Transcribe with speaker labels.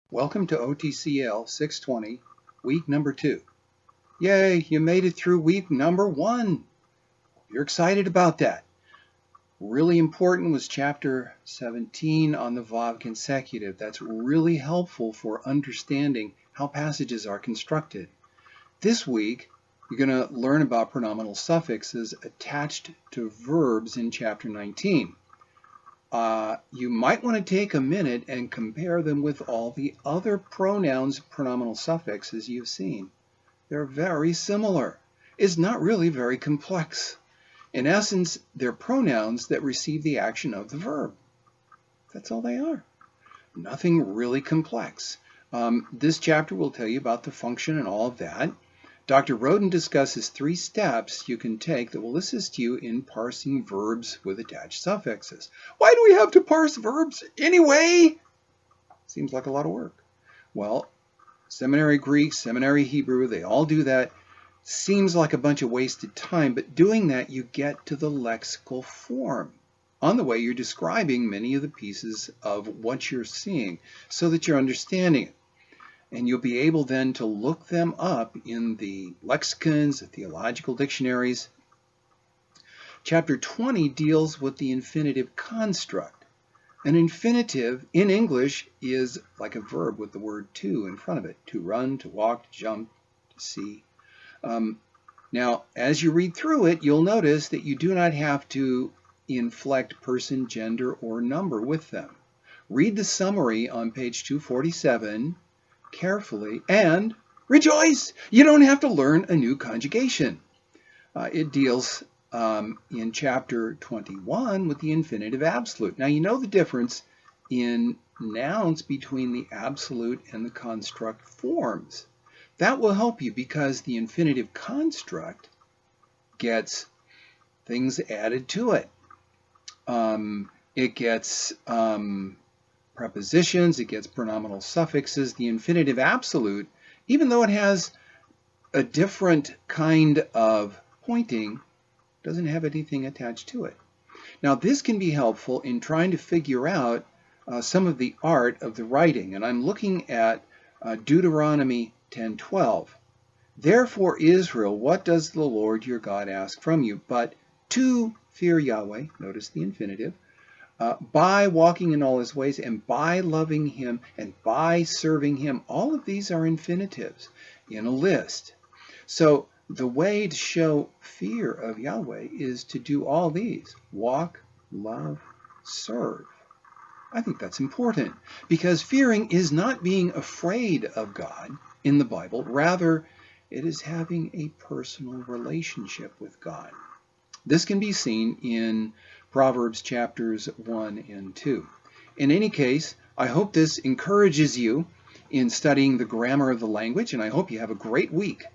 Speaker 1: Welcome to OTCL 620, week number 2. Yay, you made it through week number 1. You're excited about that. Really important was chapter 17 on the Vav consecutive. That's really helpful for understanding how passages are constructed. This week, you're going to learn about pronominal suffixes attached to verbs in chapter 19. You might want to take a minute and compare them with all the other pronouns, pronominal suffixes you've seen. They're very similar. It's not really very complex. In essence, they're pronouns that receive the action of the verb. That's all they are. Nothing really complex. This chapter will tell you about the function and all of that. Dr. Roden discusses 3 steps you can take that will assist you in parsing verbs with attached suffixes. Why do we have to parse verbs anyway? Seems like a lot of work. Well, seminary Greek, seminary Hebrew, they all do that. Seems like a bunch of wasted time, but doing that you get to the lexical form. On the way, you're describing many of the pieces of what you're seeing so that you're understanding it. And you'll be able then to look them up in the lexicons, the theological dictionaries. Chapter 20 deals with the infinitive construct. An infinitive in English is like a verb with the word to in front of it. To run, to walk, to jump, to see. Now, as you read through it, you'll notice that you do not have to inflect person, gender, or number with them. Read the summary on page 247 carefully and rejoice! You don't have to learn a new conjugation. It deals in chapter 21 with the infinitive absolute. Now you know the difference in nouns between the absolute and the construct forms. That will help you because the infinitive construct gets things added to it. It gets prepositions, it gets pronominal suffixes. The infinitive absolute, even though it has a different kind of pointing, doesn't have anything attached to it. Now this can be helpful in trying to figure out some of the art of the writing, and I'm looking at Deuteronomy 10:12. Therefore, Israel, what does the Lord your God ask from you? But to fear Yahweh, notice the infinitive, by walking in all his ways, and by loving him, and by serving him. All of these are infinitives in a list. So the way to show fear of Yahweh is to do all these. Walk, love, serve. I think that's important because fearing is not being afraid of God in the Bible. Rather, it is having a personal relationship with God. This can be seen in Proverbs chapters 1 and 2. In any case, I hope this encourages you in studying the grammar of the language, and I hope you have a great week.